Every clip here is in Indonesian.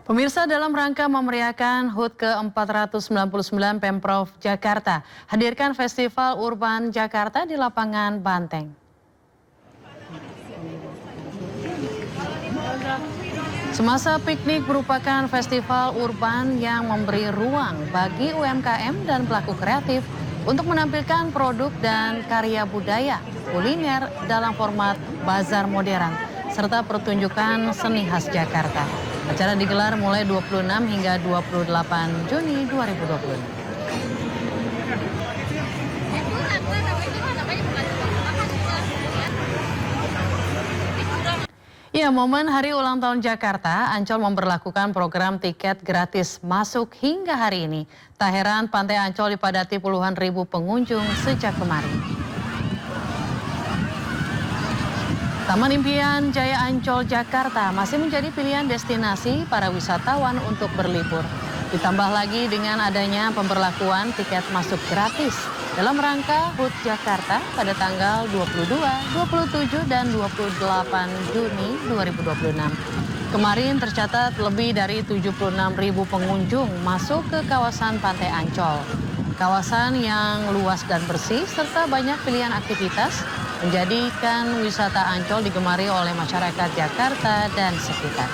Pemirsa, dalam rangka memeriahkan HUT ke-499 Pemprov Jakarta, hadirkan Festival Urban Jakarta di lapangan Banteng. Semasa piknik merupakan festival urban yang memberi ruang bagi UMKM dan pelaku kreatif untuk menampilkan produk dan karya budaya, kuliner dalam format bazar modern, serta pertunjukan seni khas Jakarta. Acara digelar mulai 26 hingga 28 Juni 2020. Ya, momen Hari Ulang Tahun Jakarta, Ancol memberlakukan program tiket gratis masuk hingga hari ini. Tak heran Pantai Ancol dipadati puluhan ribu pengunjung sejak kemarin. Taman Impian Jaya Ancol Jakarta masih menjadi pilihan destinasi para wisatawan untuk berlibur. Ditambah lagi dengan adanya pemberlakuan tiket masuk gratis dalam rangka HUT Jakarta pada tanggal 22, 27, dan 28 Juni 2026. Kemarin tercatat lebih dari 76.000 pengunjung masuk ke kawasan Pantai Ancol. Kawasan yang luas dan bersih serta banyak pilihan aktivitas menjadikan wisata Ancol digemari oleh masyarakat Jakarta dan sekitar.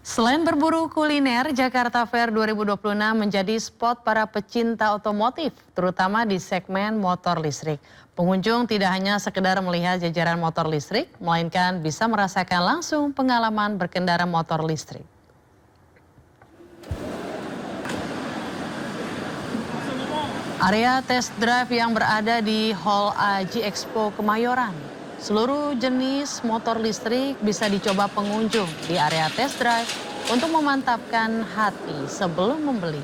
Selain berburu kuliner, Jakarta Fair 2026 menjadi spot para pecinta otomotif, terutama di segmen motor listrik. Pengunjung tidak hanya sekedar melihat jajaran motor listrik, melainkan bisa merasakan langsung pengalaman berkendara motor listrik. Area test drive yang berada di Hall A G-Expo Kemayoran. Seluruh jenis motor listrik bisa dicoba pengunjung di area test drive untuk memantapkan hati sebelum membeli.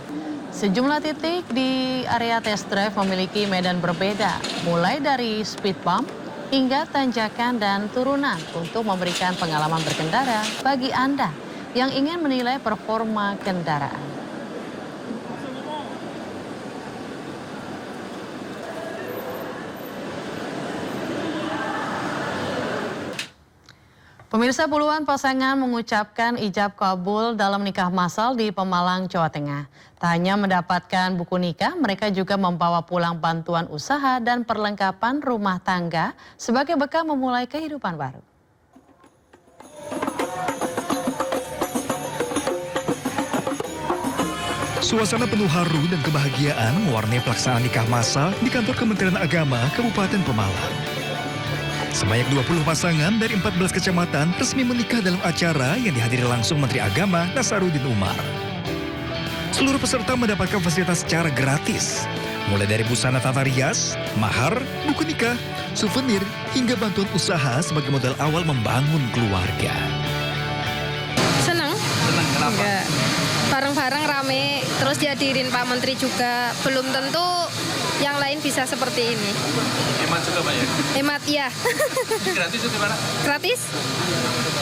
Sejumlah titik di area test drive memiliki medan berbeda, mulai dari speed bump hingga tanjakan dan turunan untuk memberikan pengalaman berkendara bagi Anda yang ingin menilai performa kendaraan. Pemirsa, puluhan pasangan mengucapkan ijab kabul dalam nikah massal di Pemalang, Jawa Tengah. Tak hanya mendapatkan buku nikah, mereka juga membawa pulang bantuan usaha dan perlengkapan rumah tangga sebagai bekal memulai kehidupan baru. Suasana penuh haru dan kebahagiaan mewarnai pelaksanaan nikah massal di kantor Kementerian Agama Kabupaten Pemalang. Sebanyak 20 pasangan dari 14 kecamatan resmi menikah dalam acara yang dihadiri langsung Menteri Agama Nasaruddin Umar. Seluruh peserta mendapatkan fasilitas secara gratis, mulai dari busana tata rias, mahar, buku nikah, souvenir, hingga bantuan usaha sebagai modal awal membangun keluarga. Senang? Senang, kenapa? Enggak. Bareng-bareng rame, terus dihadirin Pak Menteri juga. Belum tentu yang lain bisa seperti ini. Hemat juga Pak ya? Hemat, iya. Gratis itu gimana? Gratis,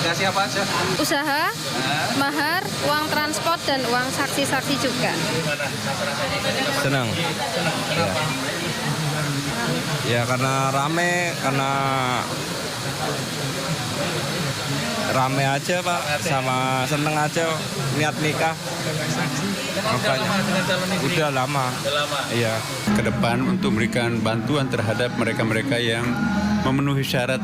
Kasih apa aja? usaha, mahar, uang transport, dan uang saksi-saksi juga. Gimana? Senang. Kenapa? Ya karena rame aja Pak, sama seneng aja niat nikah. Udah lama dengan calon istri? Udah lama. Udah lama? Iya. Ke depan untuk memberikan bantuan terhadap mereka-mereka yang memenuhi syarat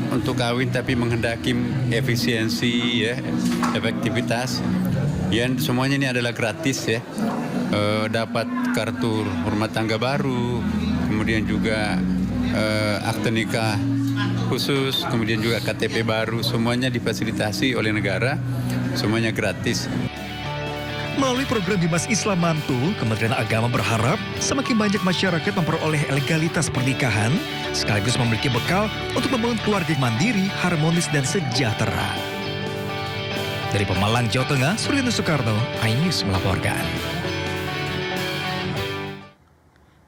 untuk kawin tapi menghendaki efisiensi, ya, efektivitas. Ya, semuanya ini adalah gratis ya. Dapat kartu rumah tangga baru, kemudian juga akte nikah khusus, kemudian juga KTP baru, semuanya difasilitasi oleh negara, semuanya gratis. Melalui program Bimas Islam Mantu, Kementerian Agama berharap semakin banyak masyarakat memperoleh legalitas pernikahan, sekaligus memiliki bekal untuk membangun keluarga yang mandiri, harmonis, dan sejahtera. Dari Pemalang, Jawa Tengah, Suryana Soekarno, iNews melaporkan.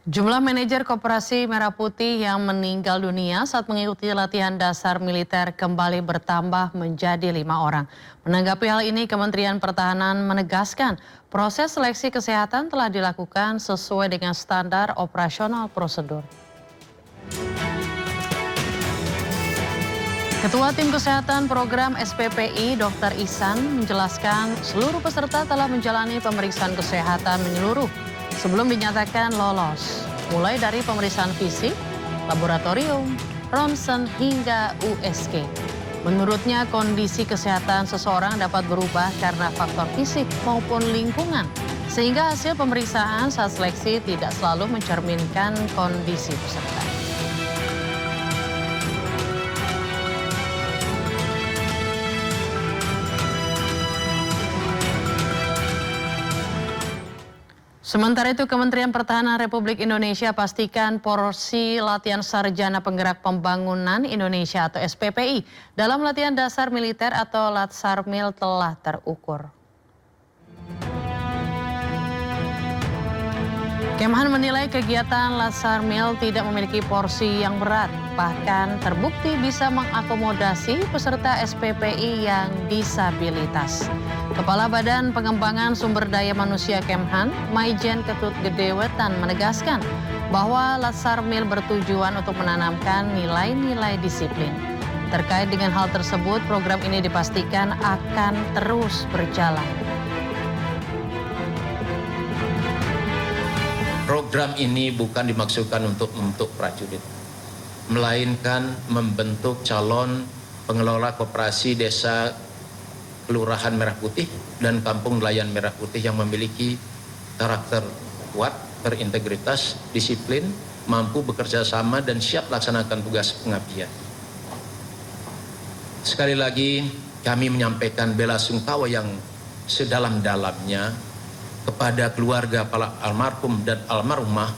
Jumlah manajer Koperasi Merah Putih yang meninggal dunia saat mengikuti latihan dasar militer kembali bertambah menjadi 5 orang. Menanggapi hal ini, Kementerian Pertahanan menegaskan proses seleksi kesehatan telah dilakukan sesuai dengan standar operasional prosedur. Ketua Tim Kesehatan Program SPPI, Dr. Ihsan, menjelaskan seluruh peserta telah menjalani pemeriksaan kesehatan menyeluruh sebelum dinyatakan lolos, mulai dari pemeriksaan fisik, laboratorium, ronsen, hingga USG. Menurutnya, kondisi kesehatan seseorang dapat berubah karena faktor fisik maupun lingkungan, sehingga hasil pemeriksaan saat seleksi tidak selalu mencerminkan kondisi peserta. Sementara itu, Kementerian Pertahanan Republik Indonesia pastikan porsi latihan Sarjana Penggerak Pembangunan Indonesia atau SPPI dalam latihan dasar militer atau Latsarmil telah terukur. Kemhan menilai kegiatan Latsarmil tidak memiliki porsi yang berat, bahkan terbukti bisa mengakomodasi peserta SPPI yang disabilitas. Kepala Badan Pengembangan Sumber Daya Manusia Kemhan, Maijen Ketut Gede Wetan menegaskan bahwa Latsarmil bertujuan untuk menanamkan nilai-nilai disiplin. Terkait dengan hal tersebut, program ini dipastikan akan terus berjalan. Program ini bukan dimaksudkan untuk membentuk prajurit, melainkan membentuk calon pengelola koperasi desa Kelurahan Merah Putih dan Kampung Nelayan Merah Putih yang memiliki karakter kuat, berintegritas, disiplin, mampu bekerja sama dan siap laksanakan tugas pengabdian. Sekali lagi kami menyampaikan bela sungkawa yang sedalam-dalamnya kepada keluarga para almarhum dan almarhumah.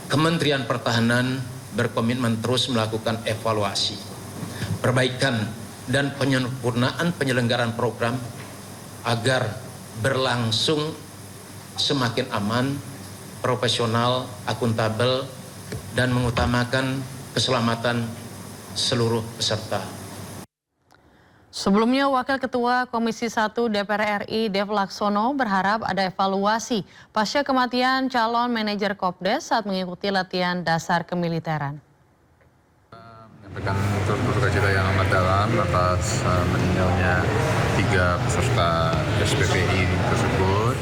Kementerian Pertahanan berkomitmen terus melakukan evaluasi, perbaikan dan penyempurnaan penyelenggaraan program agar berlangsung semakin aman, profesional, akuntabel, dan mengutamakan keselamatan seluruh peserta. Sebelumnya, Wakil Ketua Komisi 1 DPR RI Dev Laksono berharap ada evaluasi pasca kematian calon manajer Kopdes saat mengikuti latihan dasar kemiliteran. Menyampaikan turut cita yang amat dalam atas meninggalnya 3 peserta SPPI tersebut.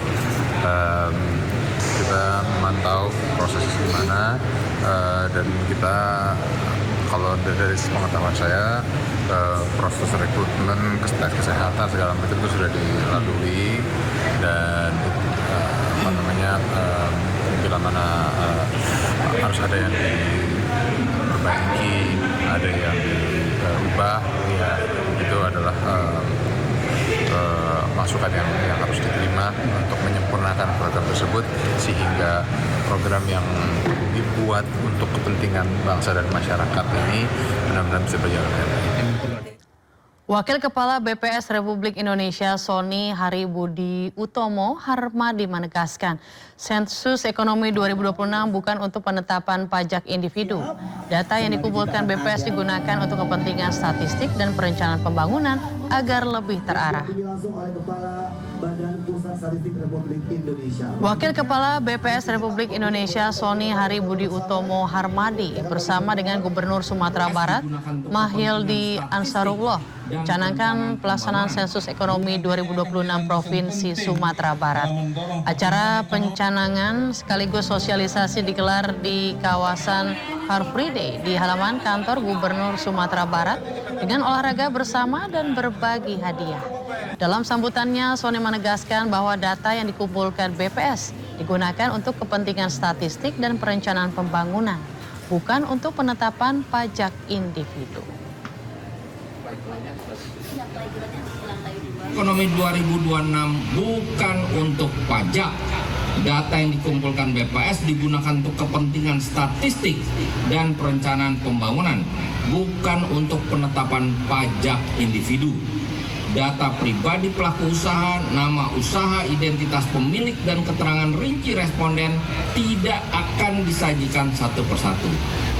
Kita memantau proses di mana dan kita, kalau dari pengetahuan saya, proses rekrutmen, tes kesehatan segala macam itu sudah dilalui dan bila mana harus ada yang diperbaiki, ada yang diubah, ya itu adalah masukan yang harus diterima untuk menyempurnakan program tersebut sehingga program yang dibuat untuk kepentingan bangsa dan masyarakat ini benar-benar bisa berjalan dengan baik. Wakil Kepala BPS Republik Indonesia Sony Hari Budi Utomo Harmadi menegaskan sensus ekonomi 2026 bukan untuk penetapan pajak individu. Data yang dikumpulkan BPS digunakan untuk kepentingan statistik dan perencanaan pembangunan agar lebih terarah. Wakil Kepala BPS Republik Indonesia Sony Hari Budi Utomo Harmadi bersama dengan Gubernur Sumatera Barat Mahyildi Ansarullah canangkan pelaksanaan sensus ekonomi 2026 Provinsi Sumatera Barat. Acara pencanangan sekaligus sosialisasi digelar di kawasan Car Free Day di halaman kantor Gubernur Sumatera Barat dengan olahraga bersama dan berbagi hadiah. Dalam sambutannya, Sony menegaskan bahwa data yang dikumpulkan BPS digunakan untuk kepentingan statistik dan perencanaan pembangunan, bukan untuk penetapan pajak individu. Ekonomi 2026 bukan untuk pajak. Data yang dikumpulkan BPS digunakan untuk kepentingan statistik dan perencanaan pembangunan, bukan untuk penetapan pajak individu. data pribadi pelaku usaha, nama usaha, identitas pemilik, dan keterangan rinci responden tidak akan disajikan satu persatu.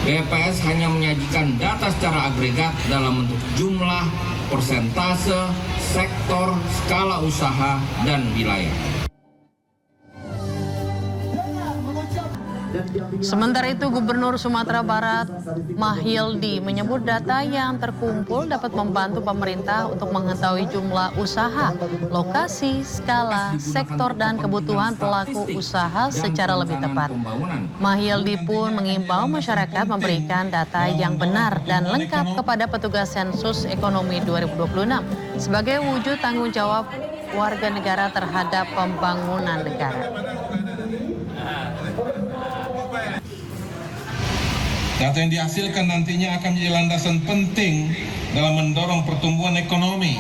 BPS hanya menyajikan data secara agregat dalam bentuk jumlah, persentase, sektor, skala usaha, dan wilayah. Sementara itu, Gubernur Sumatera Barat Mahyildi menyebut data yang terkumpul dapat membantu pemerintah untuk mengetahui jumlah usaha, lokasi, skala, sektor, dan kebutuhan pelaku usaha secara lebih tepat. Mahyildi pun mengimbau masyarakat memberikan data yang benar dan lengkap kepada petugas sensus ekonomi 2026 sebagai wujud tanggung jawab warga negara terhadap pembangunan negara. Data yang dihasilkan nantinya akan menjadi landasan penting dalam mendorong pertumbuhan ekonomi,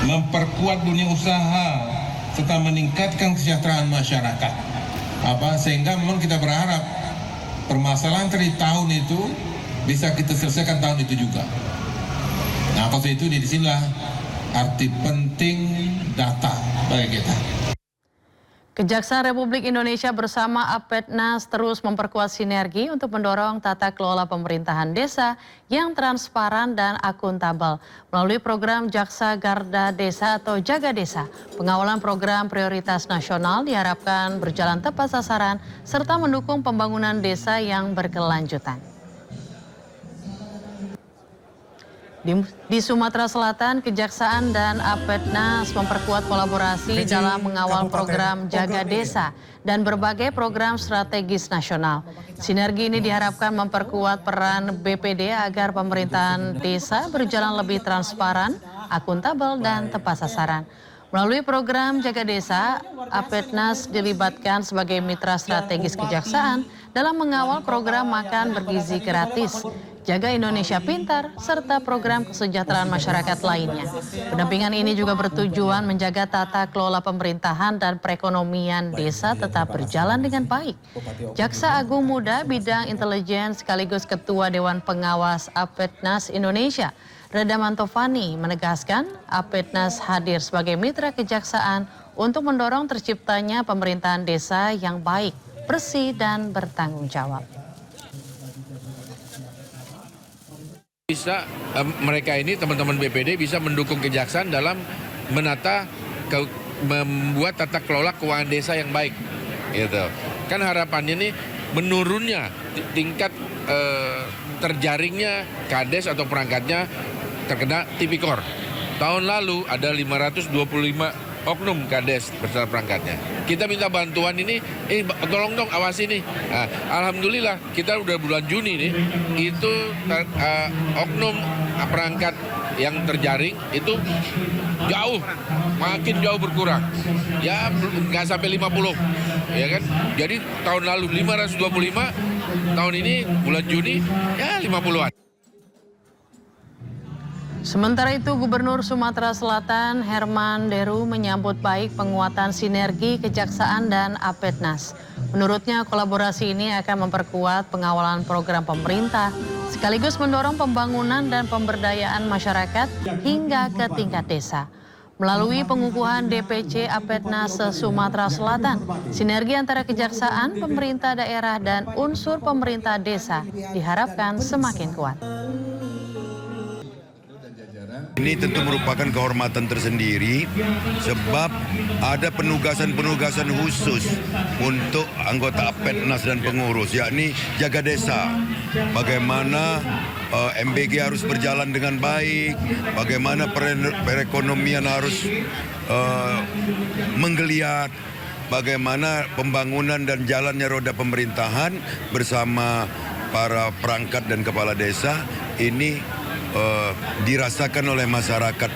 memperkuat dunia usaha, serta meningkatkan kesejahteraan masyarakat. Sehingga memang kita berharap permasalahan dari tahun itu bisa kita selesaikan tahun itu juga. Nah, kalau itu disinilah arti penting data bagi kita. Kejaksaan Republik Indonesia bersama Apetnas terus memperkuat sinergi untuk mendorong tata kelola pemerintahan desa yang transparan dan akuntabel. Melalui program Jaksa Garda Desa atau Jaga Desa, pengawalan program prioritas nasional diharapkan berjalan tepat sasaran serta mendukung pembangunan desa yang berkelanjutan. Di Sumatera Selatan, Kejaksaan dan Apetnas memperkuat kolaborasi dalam mengawal program Jaga Desa dan berbagai program strategis nasional. Sinergi ini diharapkan memperkuat peran BPD agar pemerintahan desa berjalan lebih transparan, akuntabel, dan tepat sasaran. Melalui program Jaga Desa, Apetnas dilibatkan sebagai mitra strategis Kejaksaan dalam mengawal program makan bergizi gratis, Jaga Indonesia Pintar, serta program kesejahteraan masyarakat lainnya. Pendampingan ini juga bertujuan menjaga tata kelola pemerintahan dan perekonomian desa tetap berjalan dengan baik. Jaksa Agung Muda bidang intelijen sekaligus Ketua Dewan Pengawas Apetnas Indonesia, Reda Mantovani, menegaskan Apetnas hadir sebagai mitra kejaksaan untuk mendorong terciptanya pemerintahan desa yang baik, bersih, dan bertanggung jawab. Bisa mereka ini teman-teman BPD bisa mendukung kejaksaan dalam membuat tata kelola keuangan desa yang baik, gitu. Kan harapannya nih menurunnya tingkat terjaringnya kades atau perangkatnya terkena tipikor. Tahun lalu ada 525 oknum kades beserta perangkatnya. Kita minta bantuan ini, tolong dong awasi nih. Nah, alhamdulillah kita udah bulan Juni nih, itu oknum perangkat yang terjaring itu makin jauh berkurang. Ya nggak sampai 50, ya kan? Jadi tahun lalu 525, tahun ini bulan Juni ya 50-an. Sementara itu, Gubernur Sumatera Selatan Herman Deru menyambut baik penguatan sinergi Kejaksaan dan Apetnas. Menurutnya, kolaborasi ini akan memperkuat pengawalan program pemerintah, sekaligus mendorong pembangunan dan pemberdayaan masyarakat hingga ke tingkat desa. Melalui pengukuhan DPC Apetnas Sumatera Selatan, sinergi antara kejaksaan, pemerintah daerah, dan unsur pemerintah desa diharapkan semakin kuat. Ini tentu merupakan kehormatan tersendiri sebab ada penugasan-penugasan khusus untuk anggota Apetnas dan pengurus, yakni jaga desa. Bagaimana MBG harus berjalan dengan baik, bagaimana perekonomian harus menggeliat, bagaimana pembangunan dan jalannya roda pemerintahan bersama para perangkat dan kepala desa ini dirasakan oleh masyarakat